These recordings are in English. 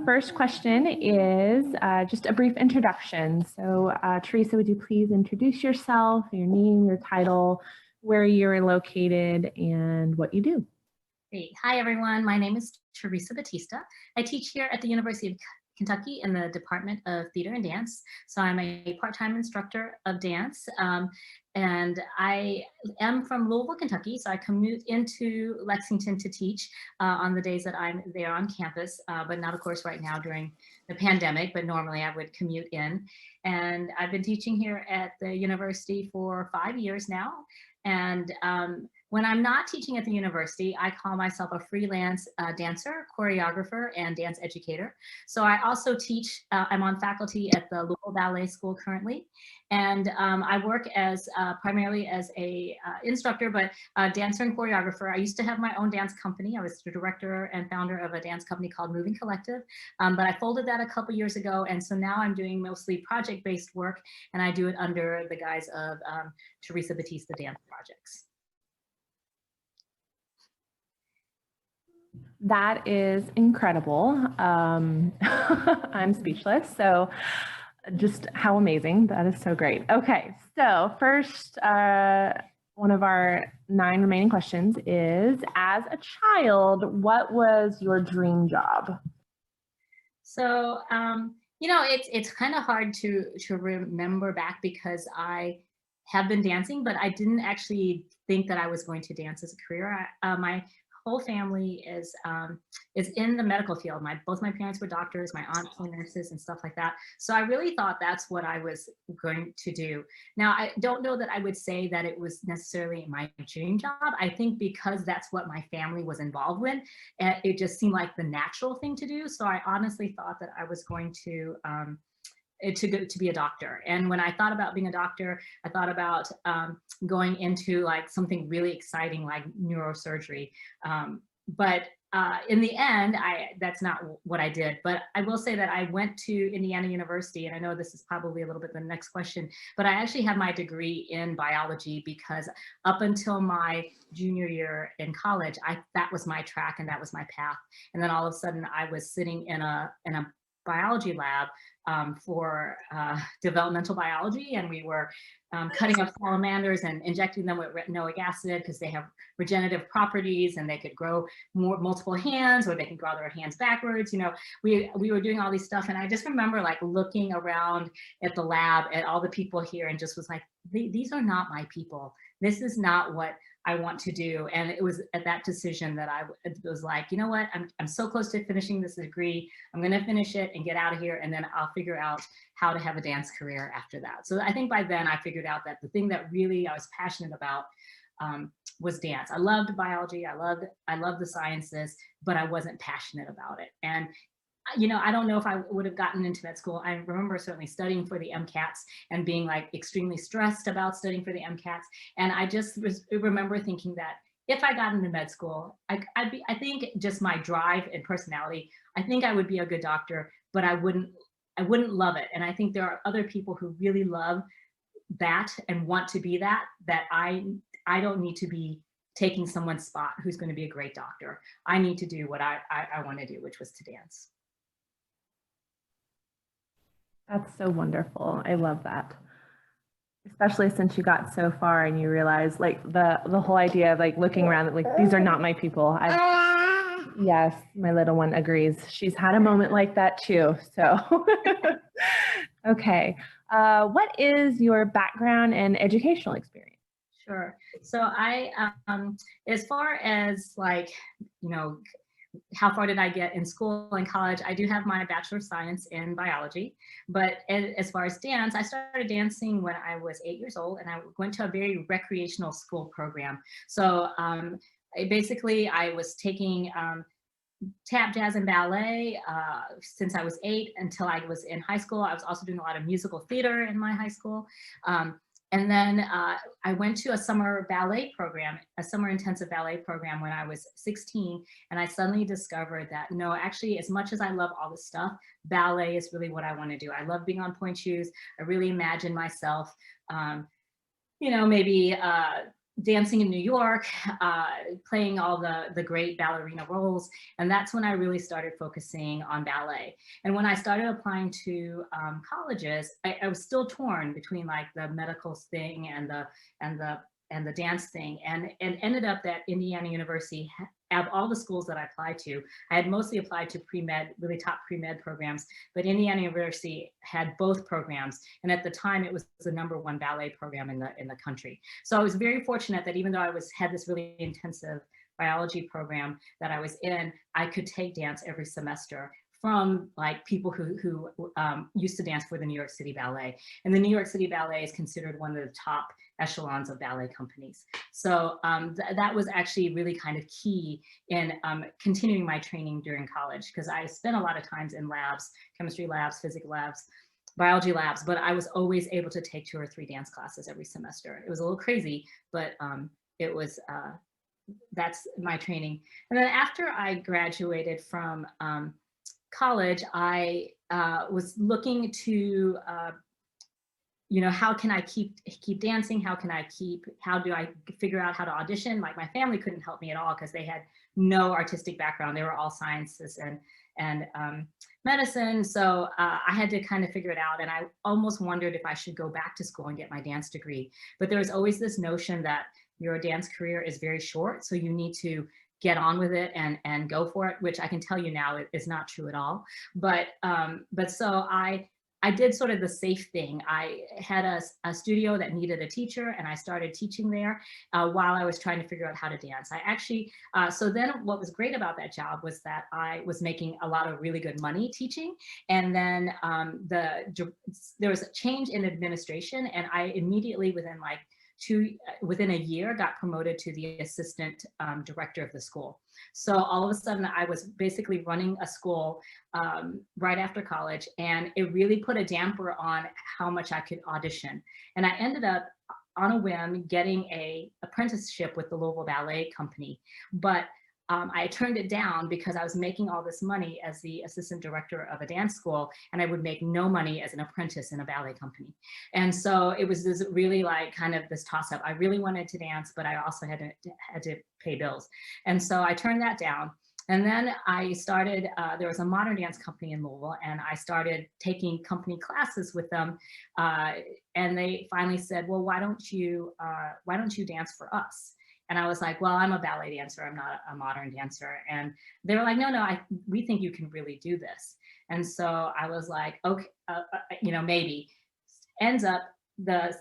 First question is just a brief introduction. So Theresa, would you please introduce yourself, your name, your title, where you're located, and what you do? Great. Hi, everyone. My name is Theresa Bautista. I teach here at the University of Kentucky in the Department of Theater and Dance. So I'm a part-time instructor of dance. And I am from Louisville, Kentucky. So I commute into Lexington to teach on the days that I'm there on campus, but not, of course, right now during the pandemic, but normally I would commute in. And I've been teaching here at the university for 5 years now. And when I'm not teaching at the university, I call myself a freelance dancer, choreographer, and dance educator. So I also teach, I'm on faculty at the Louisville Ballet School currently. And I work as primarily as a instructor, but dancer and choreographer. I used to have my own dance company. I was the director and founder of a dance company called Moving Collective, but I folded that a couple years ago. And so now I'm doing mostly project-based work, and I do it under the guise of Theresa Bautista Dance Projects. That is incredible. I'm speechless. So just how amazing. That is so great. Okay, so first, one of our 9 remaining questions is, as a child, what was your dream job? So, you know, it's kind of hard to remember back because I have been dancing, but I didn't actually think that I was going to dance as a career. My whole family is in the medical field. Both my parents were doctors, my aunts were nurses and stuff like that. So I really thought that's what I was going to do. Now, I don't know that I would say that it was necessarily my dream job. I think because that's what my family was involved with, it just seemed like the natural thing to do. So I honestly thought that I was going to be a doctor. And when I thought about being a doctor, I thought about going into like something really exciting like neurosurgery. But in the end, that's not what I did. But I will say that I went to Indiana University, and I know this is probably a little bit the next question, but I actually have my degree in biology because up until my junior year in college, that was my track and that was my path. And then all of a sudden I was sitting in a biology lab for developmental biology, and we were cutting up salamanders and injecting them with retinoic acid because they have regenerative properties and they could grow multiple hands, or they can grow their hands backwards. You know, we were doing all these stuff, and I just remember like looking around at the lab at all the people here and just was like, these are not my people. This is not what I want to do. And it was at that decision that I was like, you know what, I'm so close to finishing this degree. I'm going to finish it and get out of here, and then I'll figure out how to have a dance career after that. So I think by then I figured out that the thing that really I was passionate about was dance. I loved biology. I loved the sciences, but I wasn't passionate about it. And you know, I don't know if I would have gotten into med school. I remember certainly studying for the MCATs and being like extremely stressed about studying for the MCATs. And I just remember thinking that if I got into med school, I think just my drive and personality, I think I would be a good doctor, but I wouldn't love it. And I think there are other people who really love that and want to be that I don't need to be taking someone's spot who's going to be a great doctor. I need to do what I want to do, which was to dance. That's so wonderful. I love that. Especially since you got so far and you realize like the whole idea of like looking around, like these are not my people. Yes, my little one agrees. She's had a moment like that too. So, okay. What is your background and educational experience? Sure. So I, as far as like, you know, how far did I get in school and college? I do have my Bachelor of Science in biology, but as far as dance, I started dancing when I was 8 years old, and I went to a very recreational school program. So basically I was taking tap, jazz, and ballet since I was 8 until I was in high school. I was also doing a lot of musical theater in my high school. And then I went to a summer ballet program, a summer intensive ballet program when I was 16. And I suddenly discovered that, no, actually, as much as I love all this stuff, ballet is really what I want to do. I love being on pointe shoes. I really imagine myself you know, maybe dancing in New York, playing all the great ballerina roles. And that's when I really started focusing on ballet. And when I started applying to colleges, I was still torn between like the medical thing and the dance thing. And it ended up that Indiana University, of all the schools that I applied to, I had mostly applied to pre-med, really top pre-med programs, but Indiana University had both programs. And at the time it was the #1 ballet program in the country. So I was very fortunate that even though I had this really intensive biology program that I was in, I could take dance every semester from like people who used to dance for the New York City Ballet. And the New York City Ballet is considered one of the top echelons of ballet companies. So that was actually really kind of key in continuing my training during college, because I spent a lot of times in labs, chemistry labs, physics labs, biology labs, but I was always able to take 2 or 3 dance classes every semester. It was a little crazy, but it was, that's my training. And then after I graduated from college, I was looking to, you know, how can I keep dancing? How do I figure out how to audition? Like my family couldn't help me at all because they had no artistic background. They were all sciences and medicine. So I had to kind of figure it out. And I almost wondered if I should go back to school and get my dance degree. But there was always this notion that your dance career is very short. So you need to get on with it and go for it, which I can tell you now is not true at all. But so I did sort of the safe thing. I had a studio that needed a teacher, and I started teaching there while I was trying to figure out how to dance. I actually, so then what was great about that job was that I was making a lot of really good money teaching. And then there was a change in administration, and I immediately within a year got promoted to the assistant director of the school. So all of a sudden I was basically running a school right after college, and it really put a damper on how much I could audition. And I ended up on a whim getting a apprenticeship with the Louisville Ballet Company. But I turned it down because I was making all this money as the assistant director of a dance school, and I would make no money as an apprentice in a ballet company. And so it was this really like kind of this toss up. I really wanted to dance, but I also had to pay bills. And so I turned that down. And then I started, there was a modern dance company in Louisville, and I started taking company classes with them. And they finally said, well, why don't you dance for us? And I was like, well, I'm a ballet dancer. I'm not a modern dancer. And they were like, no, we think you can really do this. And so I was like, okay, you know, maybe. Ends up the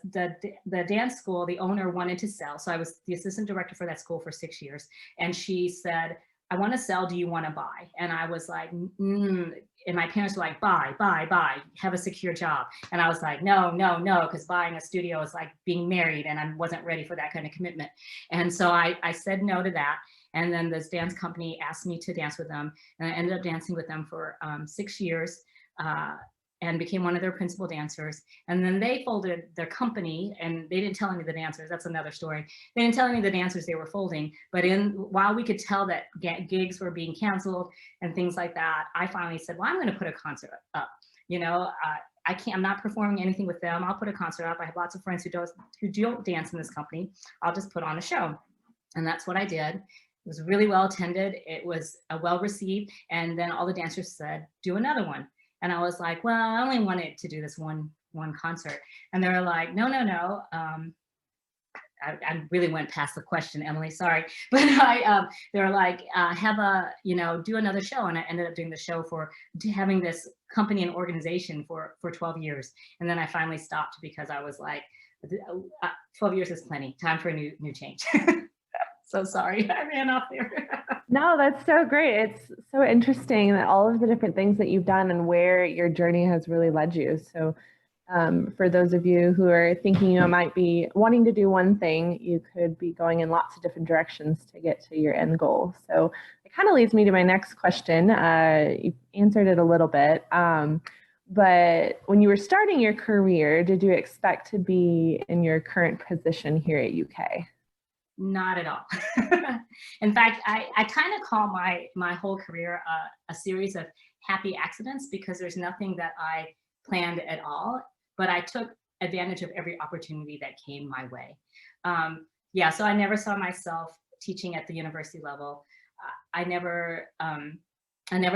dance school, the owner wanted to sell. So I was the assistant director for that school for 6 years. And she said, I want to sell, do you want to buy? And I was like, and my parents were like, buy, have a secure job. And I was like, no, because buying a studio is like being married, and I wasn't ready for that kind of commitment. And so I said no to that. And then this dance company asked me to dance with them, and I ended up dancing with them for 6 years. And became one of their principal dancers. And then they folded their company, and they didn't tell any of the dancers. That's another story. They didn't tell any of the dancers they were folding, but while we could tell that gigs were being canceled and things like that, I finally said, well, I'm gonna put a concert up. You know, I'm not performing anything with them. I'll put a concert up. I have lots of friends who don't dance in this company. I'll just put on a show. And that's what I did. It was really well attended. It was well received. And then all the dancers said, do another one. And I was like, well, I only wanted to do this one concert. And they were like, no. I really went past the question, Emily, sorry. But they were like, do another show. And I ended up doing the show having this company and organization for 12 years. And then I finally stopped because I was like, 12 years is plenty, time for a new change. So sorry, I ran off there. No, that's so great. It's so interesting that all of the different things that you've done and where your journey has really led you. So for those of you who are thinking you might be wanting to do one thing, you could be going in lots of different directions to get to your end goal. So it kind of leads me to my next question. You answered it a little bit, but when you were starting your career, did you expect to be in your current position here at UK? Not at all. In fact, I kind of call my whole career a series of happy accidents, because there's nothing that I planned at all. But I took advantage of every opportunity that came my way. Yeah, so I never saw myself teaching at the university level. I never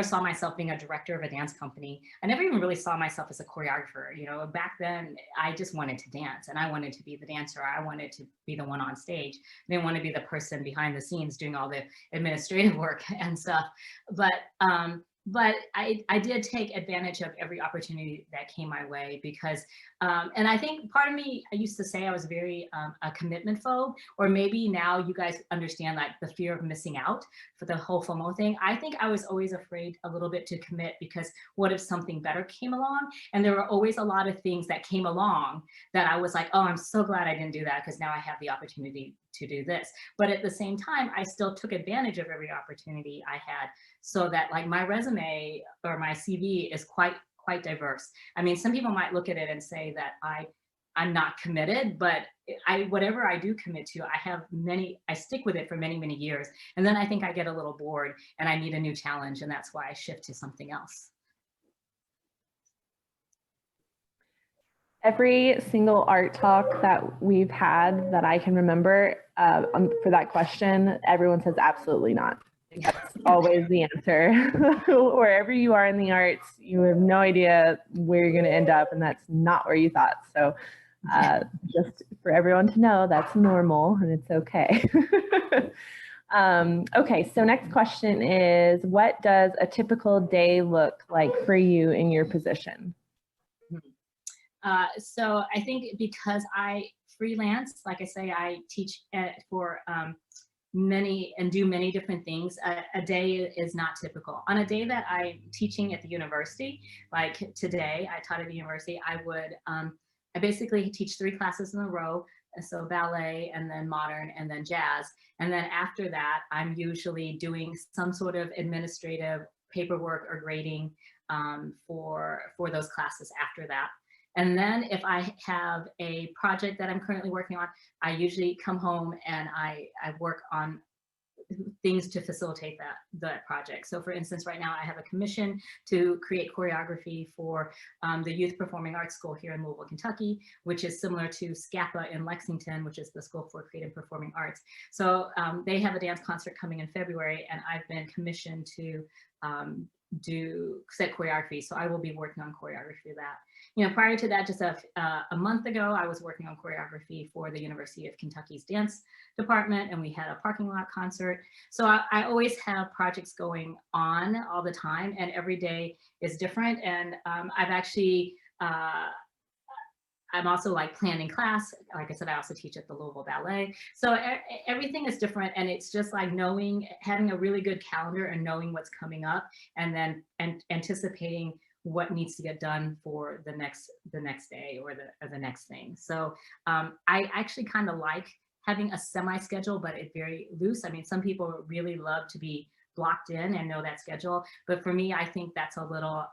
saw myself being a director of a dance company. I never even really saw myself as a choreographer. You know, back then I just wanted to dance and I wanted to be the dancer. I wanted to be the one on stage. I didn't want to be the person behind the scenes doing all the administrative work and stuff. But I did take advantage of every opportunity that came my way because, and I think part of me, I used to say I was very a commitment phobe, or maybe now you guys understand like the fear of missing out for the whole FOMO thing. I think I was always afraid a little bit to commit because what if something better came along? And there were always a lot of things that came along that I was like, oh, I'm so glad I didn't do that because now I have the opportunity to do this. But at the same time, I still took advantage of every opportunity I had, so that like my resume or my CV is quite diverse. I mean, some people might look at it and say that I'm not committed, but whatever I do commit to, I stick with it for many, many years. And then I think I get a little bored and I need a new challenge. And that's why I shift to something else. Every single art talk that we've had that I can remember for that question, everyone says absolutely not. That's always the answer. Wherever you are in the arts, you have no idea where you're going to end up, and that's not where you thought. So just for everyone to know, that's normal and it's okay. Okay, so next question is, what does a typical day look like for you in your position? So I think because I freelance, like I say, I teach for many and do many different things. A day is not typical. On a day that I'm teaching at the university, like today, I taught at the university, I basically teach 3 classes in a row. So ballet and then modern and then jazz. And then after that, I'm usually doing some sort of administrative paperwork or grading for those classes after that. And then if I have a project that I'm currently working on, I usually come home and I work on things to facilitate that project. So for instance, right now I have a commission to create choreography for the Youth Performing Arts School here in Louisville, Kentucky, which is similar to SCAPA in Lexington, which is the School for Creative Performing Arts. So they have a dance concert coming in February, and I've been commissioned to do set choreography. So I will be working on choreography of that. You know, prior to that, just a month ago, I was working on choreography for the University of Kentucky's dance department, and we had a parking lot concert. So I always have projects going on all the time, and every day is different. And I've actually, I'm also like planning class. Like I said, I also teach at the Louisville Ballet. So everything is different, and it's just like having a really good calendar and knowing what's coming up, and then anticipating what needs to get done for the next day or the next thing. So I actually kind of like having a semi-schedule, but it's very loose. I mean, some people really love to be blocked in and know that schedule, but for me, I think that's a little,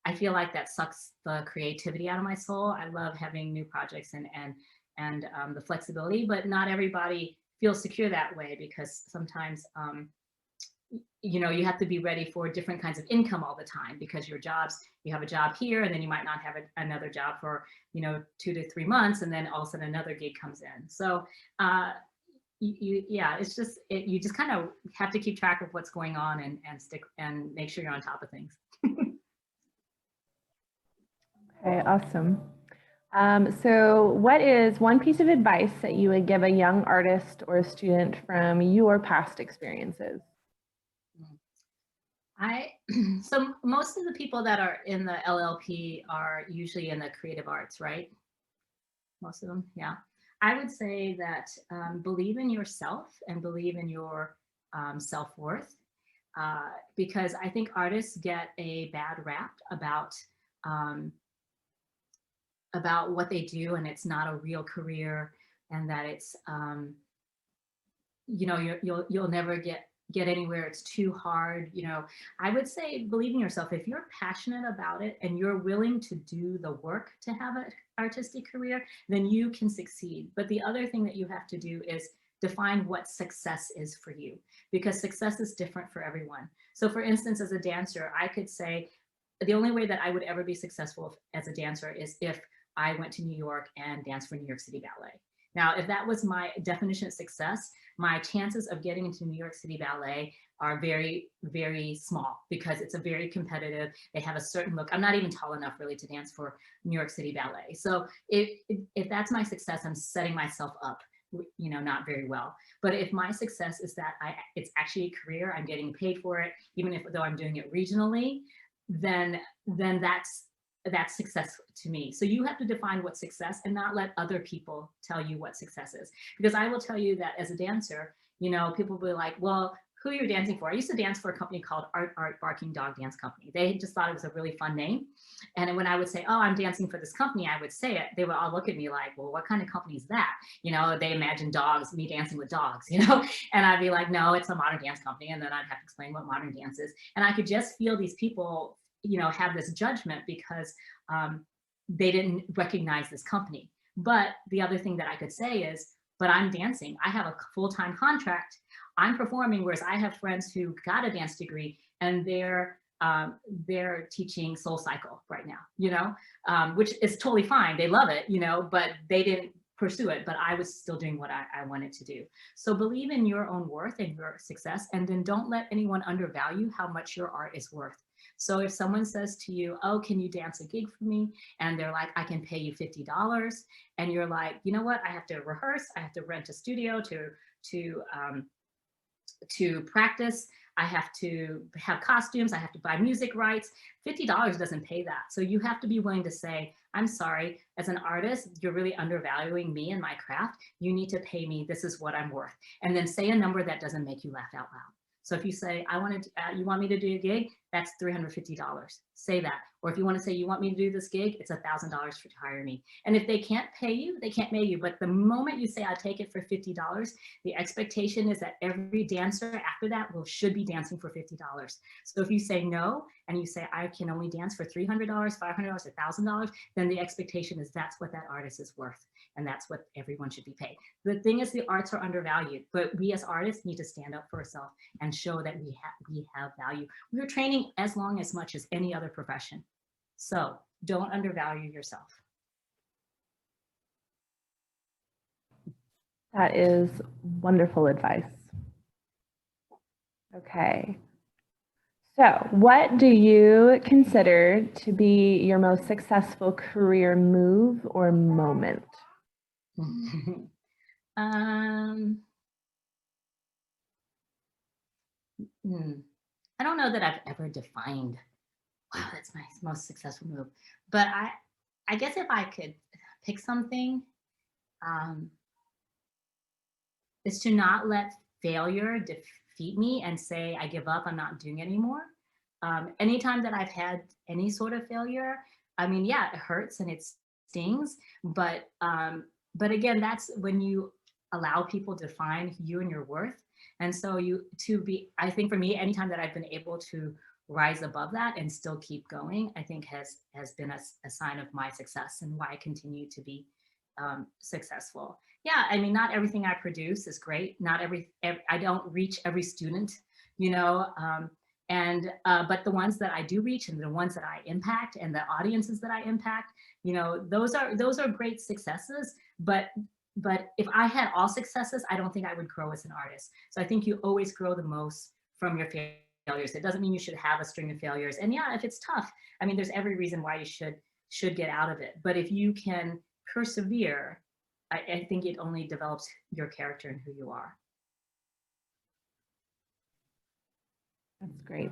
I feel like that sucks the creativity out of my soul. I love having new projects and the flexibility, but not everybody feels secure that way, because sometimes you know, you have to be ready for different kinds of income all the time, because you have a job here, and then you might not have another job for, you know, 2 to 3 months, and then all of a sudden another gig comes in. So yeah, it's just, you just kind of have to keep track of what's going on and stick and make sure you're on top of things. Okay, awesome. So what is one piece of advice that you would give a young artist or a student from your past experiences? So most of the people that are in the LLP are usually in the creative arts, right? Most of them, yeah. I would say that believe in yourself and believe in your self-worth, because I think artists get a bad rap about what they do, and it's not a real career, and that it's you know, you'll never get anywhere. It's too hard. You know, I would say believe in yourself. If you're passionate about it and you're willing to do the work to have an artistic career, then you can succeed. But the other thing that you have to do is define what success is for you, because success is different for everyone. So for instance, as a dancer, I could say the only way that I would ever be successful as a dancer is if I went to New York and danced for New York City Ballet. Now, if that was my definition of success, my chances of getting into New York City Ballet are very, very small because it's a very competitive, they have a certain look. I'm not even tall enough really to dance for New York City Ballet. So if that's my success, I'm setting myself up, you know, not very well. But if my success is that it's actually a career, I'm getting paid for it, even though I'm doing it regionally, then that's success to me. So you have to define what success and not let other people tell you what success is. Because I will tell you that as a dancer, you know, people will be like, well, who are you dancing for? I used to dance for a company called Art Barking Dog Dance Company. They just thought it was a really fun name. And when I would say, oh, I'm dancing for this company, I would say it, they would all look at me like, well, what kind of company is that? You know, they imagine dogs, me dancing with dogs, you know? And I'd be like, no, it's a modern dance company. And then I'd have to explain what modern dance is. And I could just feel these people, you know, have this judgment because they didn't recognize this company. But the other thing that I could say is, but I'm dancing. I have a full-time contract. I'm performing, whereas I have friends who got a dance degree and they're teaching Soul Cycle right now, you know, which is totally fine. They love it, you know, but they didn't pursue it, but I was still doing what I wanted to do. So believe in your own worth and your success, and then don't let anyone undervalue how much your art is worth. So if someone says to you, oh, can you dance a gig for me? And they're like, I can pay you $50. And you're like, you know what? I have to rehearse. I have to rent a studio to practice. I have to have costumes. I have to buy music rights. $50 doesn't pay that. So you have to be willing to say, I'm sorry, as an artist, you're really undervaluing me and my craft. You need to pay me. This is what I'm worth. And then say a number that doesn't make you laugh out loud. So if you say, you want me to do a gig, that's $350. Say that. Or if you want to say, you want me to do this gig, it's $1,000 to hire me. And if they can't pay you, they can't pay you. But the moment you say, I take it for $50, the expectation is that every dancer after that should be dancing for $50. So if you say no, and you say, I can only dance for $300, $500, $1,000, then the expectation is that's what that artist is worth. And that's what everyone should be paid. The thing is, the arts are undervalued, but we as artists need to stand up for ourselves and show that we have value. We're training as much as any other profession. So don't undervalue yourself. That is wonderful advice. Okay. So what do you consider to be your most successful career move or moment? I don't know that I've ever defined, wow, that's my most successful move. But I guess if I could pick something, is to not let failure defeat me and say, I give up, I'm not doing it anymore. Anytime that I've had any sort of failure, I mean, yeah, it hurts and it stings, but again, that's when you allow people to define you and your worth. And so I think for me, anytime that I've been able to rise above that and still keep going, I think has been a sign of my success and why I continue to be successful. Yeah, I mean, not everything I produce is great. Not I don't reach every student, you know, but the ones that I do reach and the ones that I impact and the audiences that I impact, you know, those are great successes. But if I had all successes, I don't think I would grow as an artist. So I think you always grow the most from your failures. It doesn't mean you should have a string of failures. And yeah, if it's tough, I mean, there's every reason why you should get out of it. But if you can persevere, I think it only develops your character and who you are. That's great.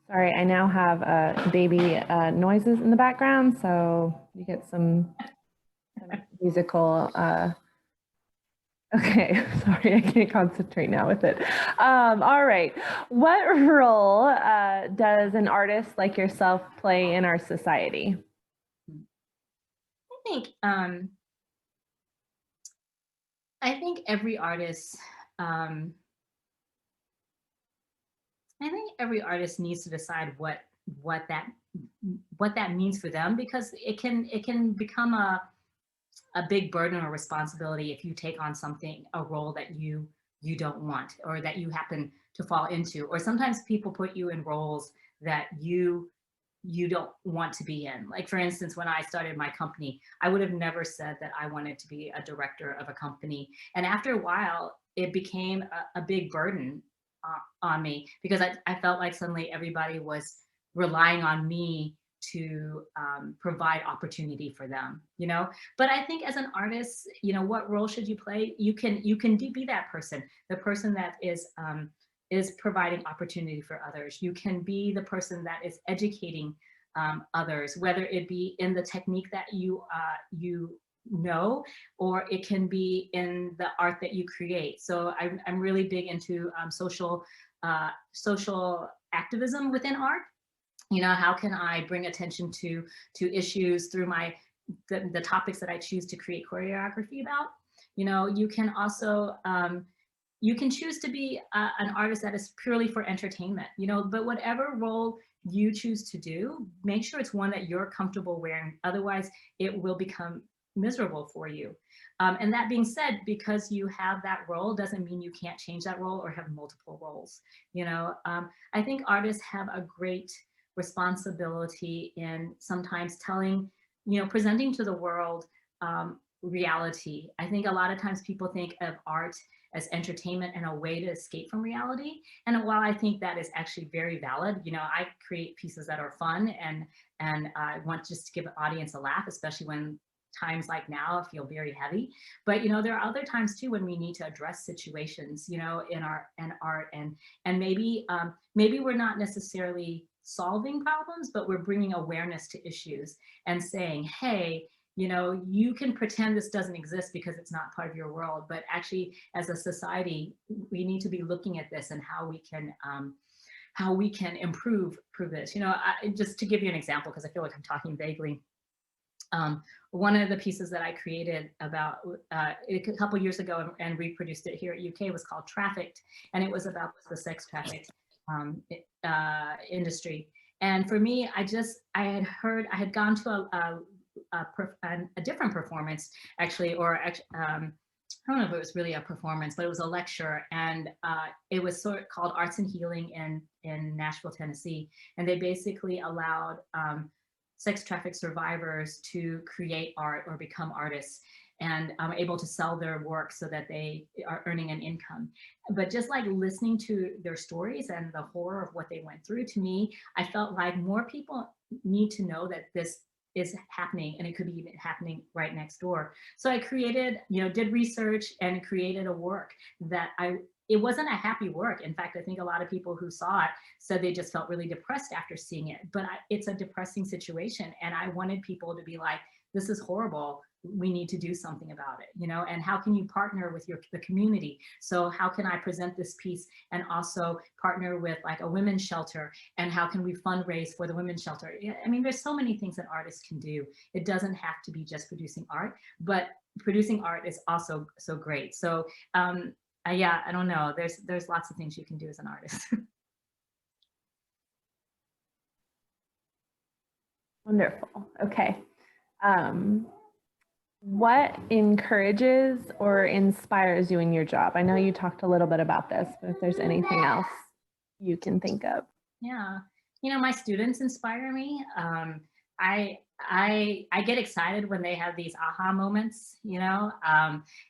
Sorry, I now have baby noises in the background, so you get some musical. Okay, sorry, I can't concentrate now with it. All right, what role does an artist like yourself play in our society? I think every artist, needs to decide what that means for them, because it can become a big burden or responsibility if you take on a role that you don't want or that you happen to fall into. Or sometimes people put you in roles that you you don't want to be in. Like, for instance, when I started my company, I would have never said that I wanted to be a director of a company. And after a while, it became a big burden on me, because I felt like suddenly everybody was relying on me to provide opportunity for them, you know. But I think as an artist, you know, what role should you play? You can be that person, the person that is providing opportunity for others. You can be the person that is educating others, whether it be in the technique that you know, or it can be in the art that you create. So I'm really big into social activism within art. You know, how can I bring attention to issues through the topics that I choose to create choreography about? You know, you can also you can choose to be an artist that is purely for entertainment, you know, but whatever role you choose to do, make sure it's one that you're comfortable wearing. Otherwise, it will become miserable for you. And that being said, because you have that role doesn't mean you can't change that role or have multiple roles. You know, I think artists have a great responsibility in sometimes telling, you know, presenting to the world reality. I think a lot of times people think of art as entertainment and a way to escape from reality. And while I think that is actually very valid, you know, I create pieces that are fun and I want just to give an audience a laugh, especially when times like now feel very heavy. But you know, there are other times too when we need to address situations, you know, in our art, and maybe maybe we're not necessarily solving problems, but we're bringing awareness to issues and saying, hey, you know, you can pretend this doesn't exist because it's not part of your world, but actually as a society, we need to be looking at this and how we can improve this. You know, just to give you an example, because I feel like I'm talking vaguely. One of the pieces that I created about a couple years ago and reproduced it here at UK was called Trafficked, and it was about the sex trafficked industry. And for me, I had gone to a different performance actually, or I don't know if it was really a performance, but it was a lecture, and it was sort of called Arts and Healing in Nashville, Tennessee, and they basically allowed sex trafficked survivors to create art or become artists and able to sell their work so that they are earning an income. But just like listening to their stories and the horror of what they went through, to me, I felt like more people need to know that this is happening, and it could be even happening right next door. So I created, you know, did research and created a work that it wasn't a happy work. In fact, I think a lot of people who saw it said they just felt really depressed after seeing it, but it's a depressing situation. And I wanted people to be like, this is horrible. We need to do something about it, you know, and how can you partner with the community? So how can I present this piece and also partner with like a women's shelter, and how can we fundraise for the women's shelter? I mean, there's so many things that artists can do. It doesn't have to be just producing art, but producing art is also so great. So yeah, I don't know. There's lots of things you can do as an artist. Wonderful. Okay. What encourages or inspires you in your job? I know you talked a little bit about this, but if there's anything else you can think of. Yeah, you know, my students inspire me. I get excited when they have these aha moments, you know,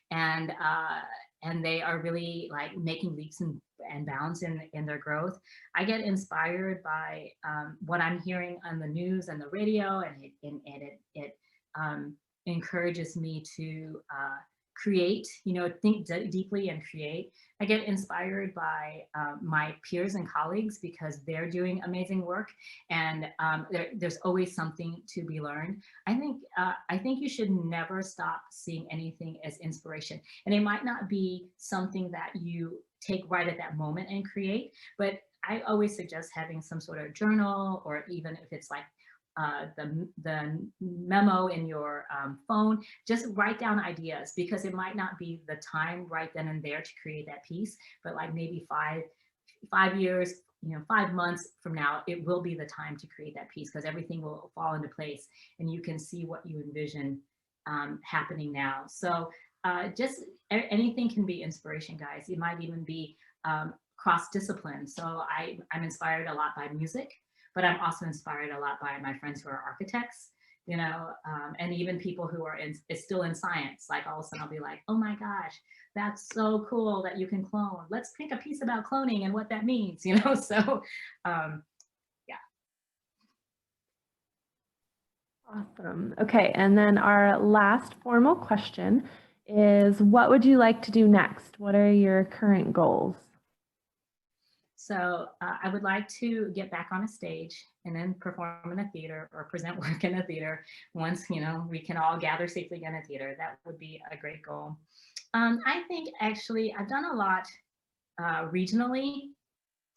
and they are really like making leaps and bounds in their growth. I get inspired by what I'm hearing on the news and the radio, and it encourages me to create, you know, think deeply and create. I get inspired by my peers and colleagues because they're doing amazing work, and there's always something to be learned. I think you should never stop seeing anything as inspiration, and it might not be something that you take right at that moment and create, but I always suggest having some sort of journal, or even if it's like the memo in your phone, just write down ideas, because it might not be the time right then and there to create that piece, but like maybe 5 years, you know, 5 months from now, it will be the time to create that piece, because everything will fall into place and you can see what you envision happening now. So just anything can be inspiration, guys. It might even be cross-discipline. So I'm inspired a lot by music, but I'm also inspired a lot by my friends who are architects, you know, and even people who are still in science. Like all of a sudden I'll be like, oh my gosh, that's so cool that you can clone. Let's make a piece about cloning and what that means, you know? So yeah. Awesome. Okay, and then our last formal question is, what would you like to do next? What are your current goals? So I would like to get back on a stage and then perform in a theater or present work in a theater once, you know, we can all gather safely in a theater. That would be a great goal. I think actually I've done a lot regionally,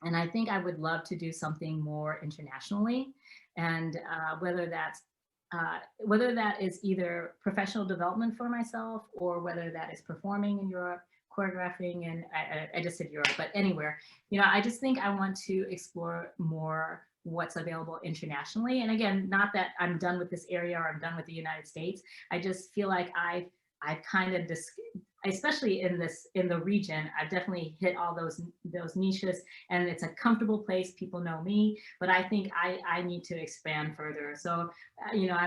and I think I would love to do something more internationally. And whether that is either professional development for myself or whether that is performing in Europe, choreographing, and I just said Europe, but anywhere, you know, I just think I want to explore more what's available internationally. And again, not that I'm done with this area or I'm done with the United States. I just feel like I've kind of especially in the region, I've definitely hit all those niches, and it's a comfortable place. People know me, but I think I need to expand further. So, you know,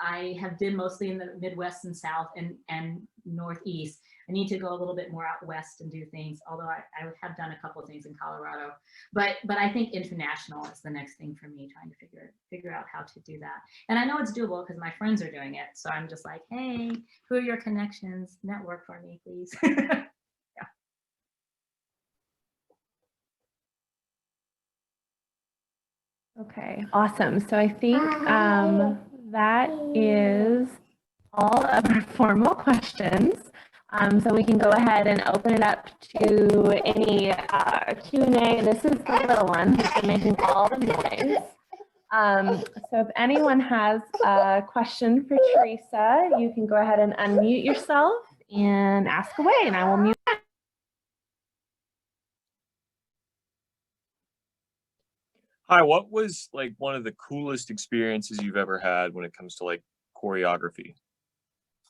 I have been mostly in the Midwest and South and Northeast. I need to go a little bit more out west and do things, although I have done a couple of things in Colorado. But I think international is the next thing for me, trying to figure out how to do that. And I know it's doable because my friends are doing it. So I'm just like, hey, who are your connections? Network for me, please. Yeah. Okay, awesome. So I think that is all of our formal questions. So we can go ahead and open it up to any Q&A. This is the little one who's been making all the noise. So if anyone has a question for Theresa, you can go ahead and unmute yourself and ask away, and I will mute. Hi, what was like one of the coolest experiences you've ever had when it comes to like choreography?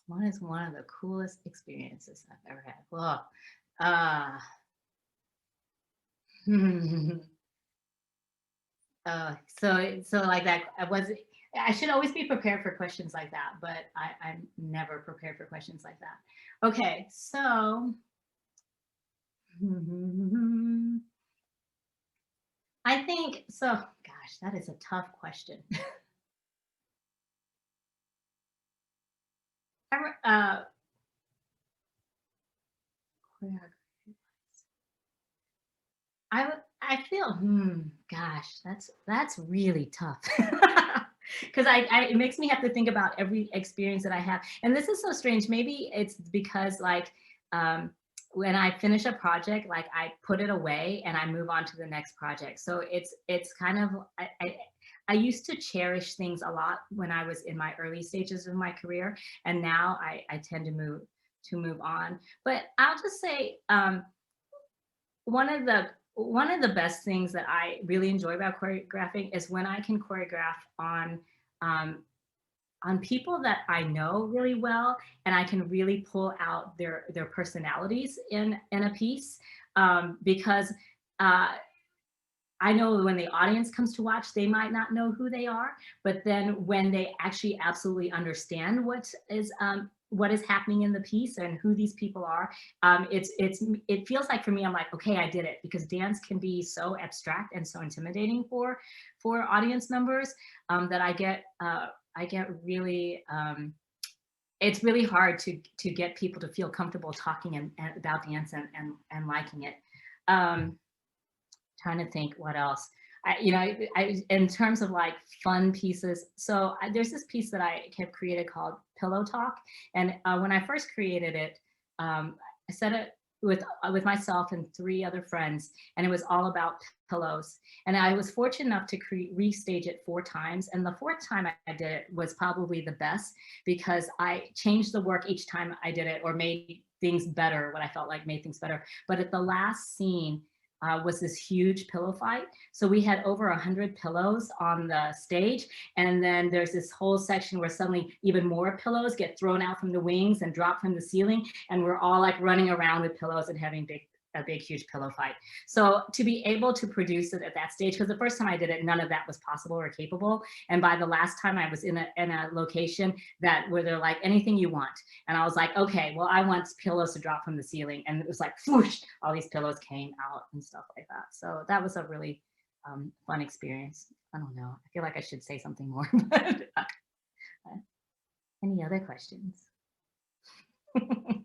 What is one of the coolest experiences I've ever had? Well, so like that, I should always be prepared for questions like that, but I'm never prepared for questions like that. Okay, so I think so. Gosh, that is a tough question. I feel, gosh, that's really tough. Because it makes me have to think about every experience that I have. And this is so strange. Maybe it's because like when I finish a project, like I put it away and I move on to the next project. So it's kind of, I used to cherish things a lot when I was in my early stages of my career. And now I tend to move on. But I'll just say one of the best things that I really enjoy about choreographing is when I can choreograph on people that I know really well, and I can really pull out their personalities in a piece, because I know when the audience comes to watch, they might not know who they are, but then when they actually absolutely understand what is happening in the piece and who these people are, it feels like for me, I'm like, okay, I did it, because dance can be so abstract and so intimidating for audience members, that I get really, it's really hard to get people to feel comfortable talking and about dance and liking it. Trying to think what else. In terms of like fun pieces, so there's this piece that I have created called Pillow Talk, and when I first created it, I set it with myself and 3 other friends, and it was all about pillows. And I was fortunate enough to restage it 4 times, and the 4th time I did it was probably the best, because I changed the work each time I did it, or made things better, what I felt like made things better. But at the last scene, was this huge pillow fight. So we had over 100 pillows on the stage. And then there's this whole section where suddenly even more pillows get thrown out from the wings and drop from the ceiling. And we're all like running around with pillows and having a big, huge pillow fight. So to be able to produce it at that stage, because the first time I did it, none of that was possible or capable. And by the last time I was in a location where they're like, anything you want. And I was like, okay, well, I want pillows to drop from the ceiling. And it was like, whoosh, all these pillows came out and stuff like that. So that was a really fun experience. I don't know. I feel like I should say something more. But, any other questions? I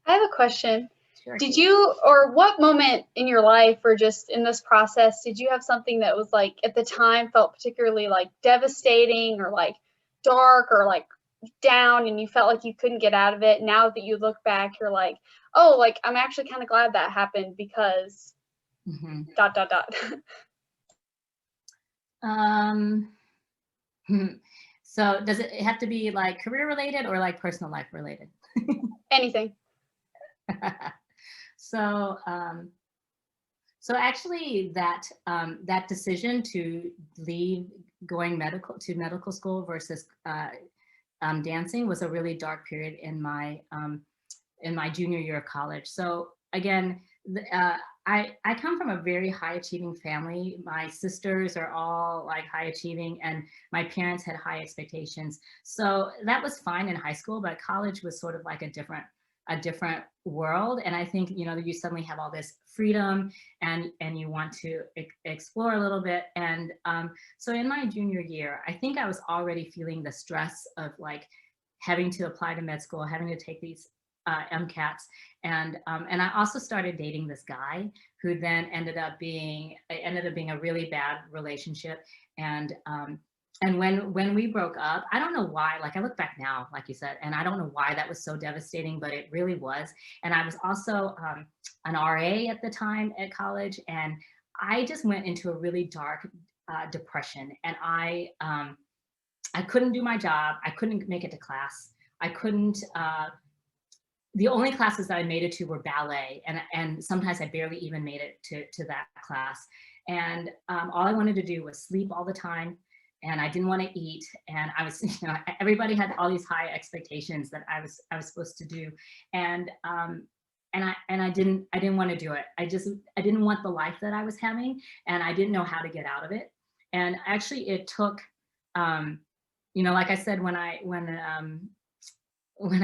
have a question. Sure. Did you, or what moment in your life or just in this process, did you have something that was like at the time felt particularly like devastating or like dark or like down and you felt like you couldn't get out of it? Now that you look back, you're like, oh, like I'm actually kind of glad that happened because ... So does it have to be like career related or like personal life related? Anything. So actually that decision to leave going to medical school versus dancing was a really dark period in my junior year of college. So again, I come from a very high achieving family. My sisters are all like high achieving and my parents had high expectations. So that was fine in high school, but college was sort of like a different world. And I think, you know, you suddenly have all this freedom and you want to explore a little bit. And so in my junior year, I think I was already feeling the stress of like having to apply to med school, having to take these MCATs. And I also started dating this guy who then ended up being a really bad relationship. And when we broke up, I don't know why, like I look back now, like you said, and I don't know why that was so devastating, but it really was. And I was also an RA at the time at college. And I just went into a really dark depression. And I couldn't do my job. I couldn't make it to class. I couldn't, the only classes that I made it to were ballet, and sometimes I barely even made it to that class. And all I wanted to do was sleep all the time, and I didn't want to eat. And I was, you know, everybody had all these high expectations that I was supposed to do, and I didn't want to do it. I didn't want the life that I was having, and I didn't know how to get out of it. And actually, it took, you know, like I said, when I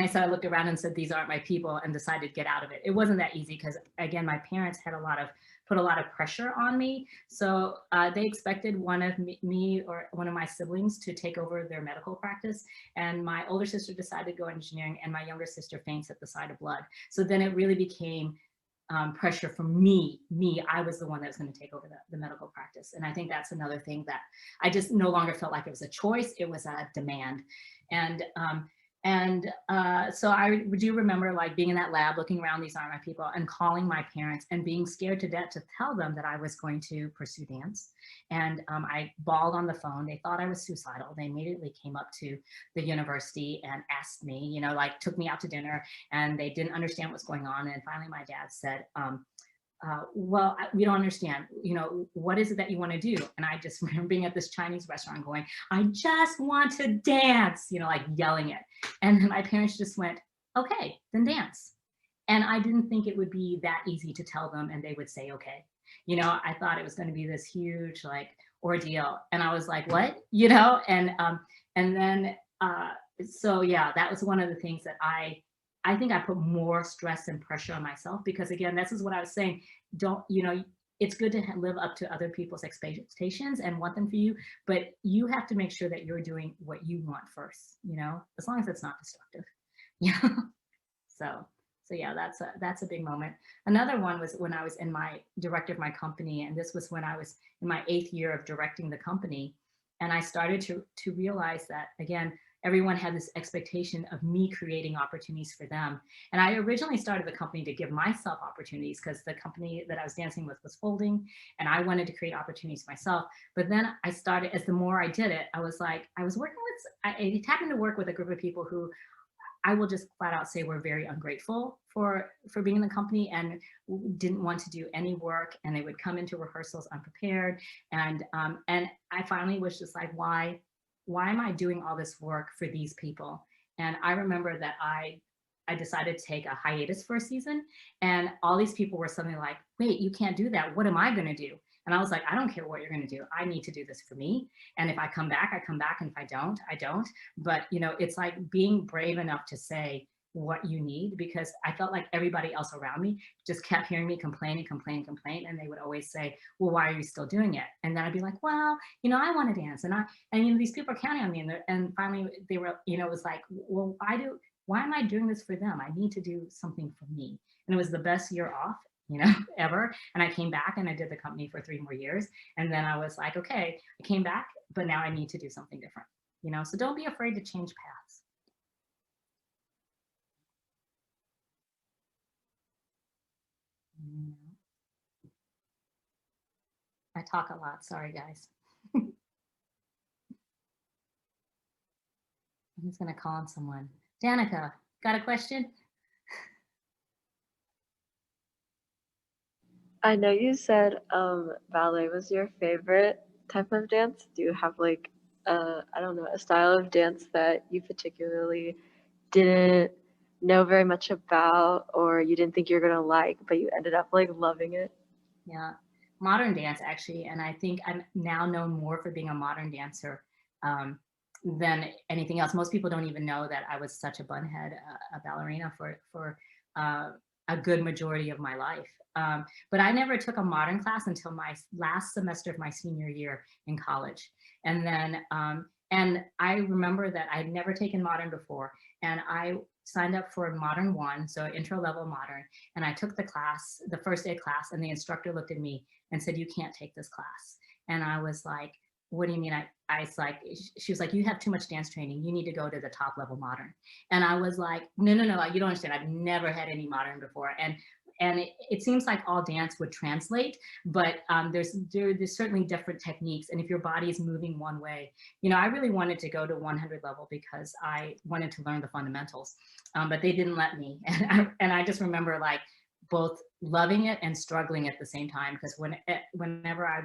said I looked around and said, these aren't my people, and decided to get out of it. It wasn't that easy because, again, my parents had put a lot of pressure on me. So they expected one of me or one of my siblings to take over their medical practice. And my older sister decided to go engineering, and my younger sister faints at the sight of blood. So then it really became pressure from me. I was the one that was going to take over the medical practice. And I think that's another thing that I just no longer felt like it was a choice. It was a demand. And so I do remember like being in that lab, looking around, these aren't my people, and calling my parents and being scared to death to tell them that I was going to pursue dance. And I bawled on the phone. They thought I was suicidal. They immediately came up to the university and asked me, you know, like took me out to dinner, and they didn't understand what's going on. And finally my dad said, well, we don't understand, you know, what is it that you want to do? And I just remember being at this Chinese restaurant going, I just want to dance, you know, like yelling it. And then my parents just went, okay, then dance. And I didn't think it would be that easy to tell them and they would say, okay. You know, I thought it was going to be this huge like ordeal. And I was like, what? You know, and then, so yeah, that was one of the things that I think I put more stress and pressure on myself, because again, this is what I was saying. Don't, you know, it's good to live up to other people's expectations and want them for you, but you have to make sure that you're doing what you want first, you know, as long as it's not destructive. Yeah. So yeah, that's a big moment. Another one was when I was in my director of my company, and this was when I was in my 8th year of directing the company. And I started to realize that, again, everyone had this expectation of me creating opportunities for them. And I originally started the company to give myself opportunities because the company that I was dancing with was folding, and I wanted to create opportunities myself. But then I started, as the more I did it, I was like, I was working with, I happened to work with a group of people who I will just flat out say were very ungrateful for being in the company and didn't want to do any work, and they would come into rehearsals unprepared. And I finally was just like, why am I doing all this work for these people? And I remember that I I decided to take a hiatus for a season, and all these people were suddenly like, wait, you can't do that. What am I going to do? And I was like, I don't care what you're going to do. I need to do this for me. And if I come back, I come back. And if I don't, I don't. But, you know, it's like being brave enough to say what you need, because I felt like everybody else around me just kept hearing me complain. And they would always say, well, why are you still doing it? And then I'd be like, well, you know, I want to dance. And you know, these people are counting on me. And finally they were, you know, it was like, well, why am I doing this for them? I need to do something for me. And it was the best year off, you know, ever. And I came back and I did the company for 3 more years. And then I was like, okay, I came back, but now I need to do something different, you know? So don't be afraid to change paths. I talk a lot, sorry guys. I'm just gonna call on someone. Danica, got a question? I know you said ballet was your favorite type of dance. Do you have like I don't know, a style of dance that you particularly didn't know very much about, or you didn't think you were gonna like, but you ended up like loving it? Yeah, modern dance actually, and I think I'm now known more for being a modern dancer than anything else. Most people don't even know that I was such a bunhead, a ballerina for a good majority of my life. But I never took a modern class until my last semester of my senior year in college. And then, and I remember that I'd never taken modern before, and I signed up for modern 1, so intro level modern. And I took the class, the first day of class, and the instructor looked at me and said, you can't take this class. And I was like, what do you mean? I was like, she was like, you have too much dance training. You need to go to the top level modern. And I was like, no, you don't understand. I've never had any modern before. And it seems like all dance would translate, but there's certainly different techniques. And if your body is moving one way, you know, I really wanted to go to 100 level because I wanted to learn the fundamentals, but they didn't let me. And I just remember like both loving it and struggling at the same time, because whenever I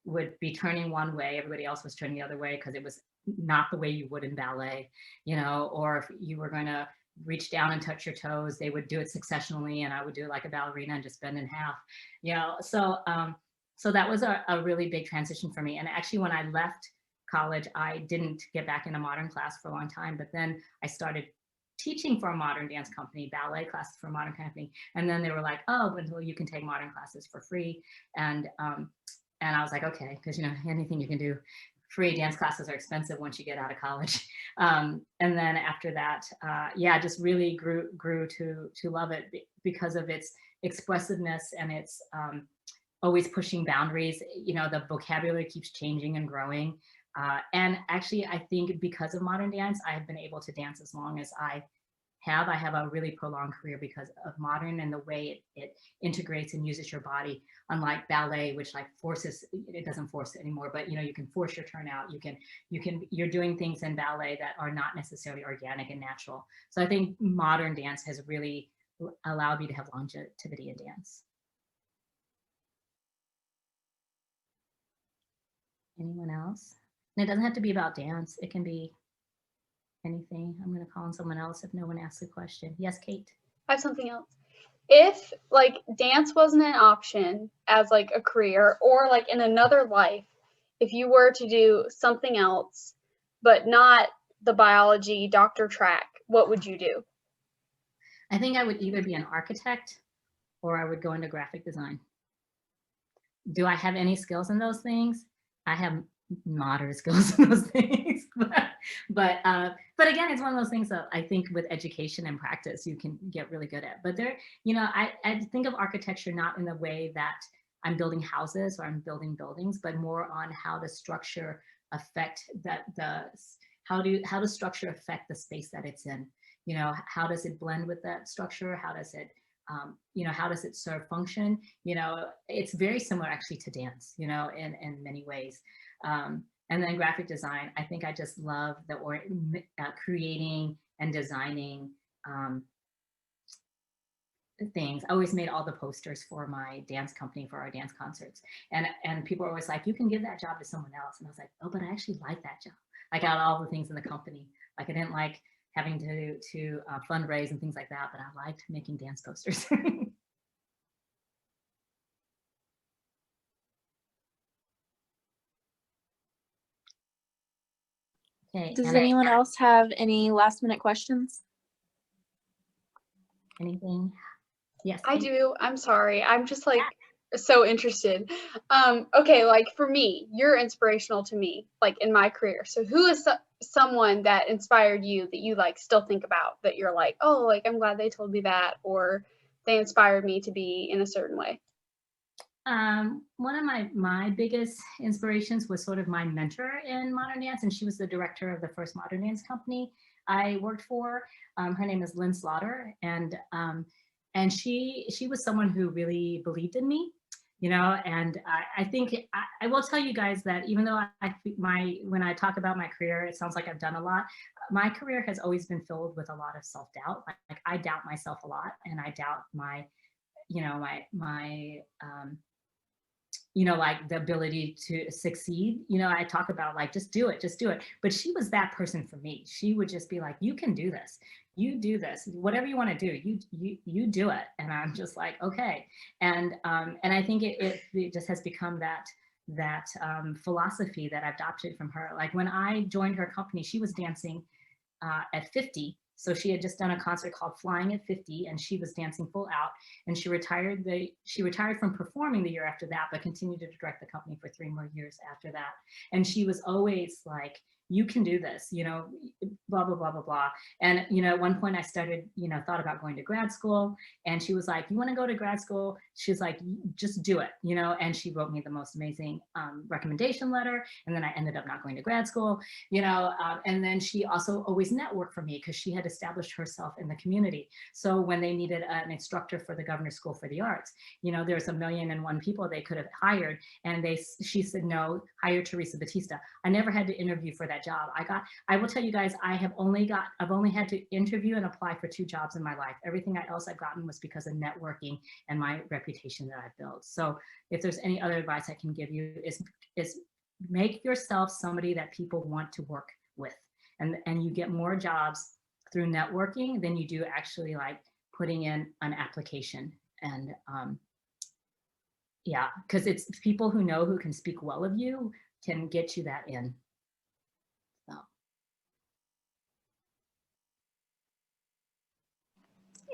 would be turning one way, everybody else was turning the other way, because it was not the way you would in ballet, you know, or if you were going to reach down and touch your toes, they would do it successionally, and I would do it like a ballerina and just bend in half, you know. So so that was a really big transition for me. And actually when I left college, I didn't get back into modern class for a long time, but then I started teaching for a modern dance company, ballet classes for a modern company. And then they were like, oh, well, you can take modern classes for free. And I was like, okay, because, you know, anything you can do. Free dance classes are expensive once you get out of college. And then after that, yeah, just really grew to love it because of its expressiveness and its always pushing boundaries. You know, the vocabulary keeps changing and growing. And actually, I think because of modern dance, I have been able to dance as long as I have a really prolonged career because of modern and the way it integrates and uses your body, unlike ballet, which like it doesn't force it anymore, but you know, you can force your turnout. You're doing things in ballet that are not necessarily organic and natural. So I think modern dance has really allowed me to have longevity in dance. Anyone else? And it doesn't have to be about dance. It can be anything. I'm going to call on someone else if no one asks a question. Yes, Kate. I have something else. If like dance wasn't an option as like a career, or like in another life, if you were to do something else, but not the biology doctor track, what would you do? I think I would either be an architect or I would go into graphic design. Do I have any skills in those things? I have moderate skills in those things, but again, it's one of those things that I think with education and practice you can get really good at. But there, you know, I think of architecture not in the way that I'm building houses or I'm building buildings, but more on how the structure affect how does structure affect the space that it's in? You know, how does it blend with that structure? How does it you know, how does it serve function? You know, it's very similar actually to dance, you know, in many ways. And then graphic design, I think I just love creating and designing things. I always made all the posters for my dance company for our dance concerts. And people are always like, you can give that job to someone else. And I was like, oh, but I actually like that job. I got all the things in the company. Like I didn't like having to fundraise and things like that, but I liked making dance posters. Okay, Does and anyone else have any last minute questions? anything? Yes. I Kate? do. I'm sorry. I'm just like so interested. Okay, like for me, you're inspirational to me, like in my career. So who is someone that inspired you that you like still think about, that you're like, oh, like I'm glad they told me that, or they inspired me to be in a certain way? One of my biggest inspirations was sort of my mentor in modern dance, and she was the director of the first modern dance company I worked for. Her name is Lynn Slaughter, and she was someone who really believed in me, you know. And I think I will tell you guys that even though when I talk about my career, it sounds like I've done a lot. My career has always been filled with a lot of self-doubt. Like I doubt myself a lot, and I doubt my, you know, you know, like the ability to succeed. You know, I talk about like, just do it. But she was that person for me. She would just be like, you can do this. You do this, whatever you want to do, you do it. And I'm just like, okay. And I think it just has become that philosophy that I've adopted from her. Like when I joined her company, she was dancing at 50. So she had just done a concert called Flying at 50, and she was dancing full out. And she retired from performing the year after that, but continued to direct the company for 3 more years after that. And she was always like, you can do this, you know, blah, blah, blah, blah, blah. And, you know, at one point I started, you know, thought about going to grad school, and she was like, you want to go to grad school? She's like, just do it, you know. And she wrote me the most amazing recommendation letter. And then I ended up not going to grad school, you know. And then she also always networked for me because she had established herself in the community. So when they needed an instructor for the Governor's School for the Arts, you know, there's 1,000,001 people they could have hired. And she said, no, hire Theresa Bautista. I never had to interview for that job. I will tell you guys, I've only had to interview and apply for 2 jobs in my life. Everything else I've gotten was because of networking and my reputation that I built. So if there's any other advice I can give you is make yourself somebody that people want to work with. And you get more jobs through networking than you do actually like putting in an application. And yeah, because it's people who can speak well of you can get you that in. So.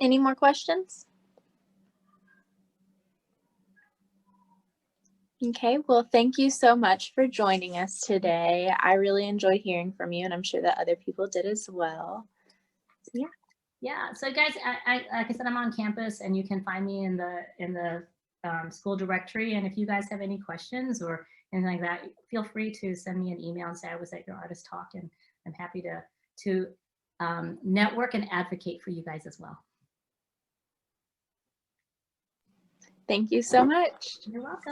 Any more questions? Okay, well, thank you so much for joining us today. I really enjoyed hearing from you, and I'm sure that other people did as well. So, yeah. Yeah. So guys, like I said, I'm on campus, and you can find me in the school directory. And if you guys have any questions or anything like that, feel free to send me an email and say I was at your artist talk, and I'm happy to network and advocate for you guys as well. Thank you so much. You're welcome.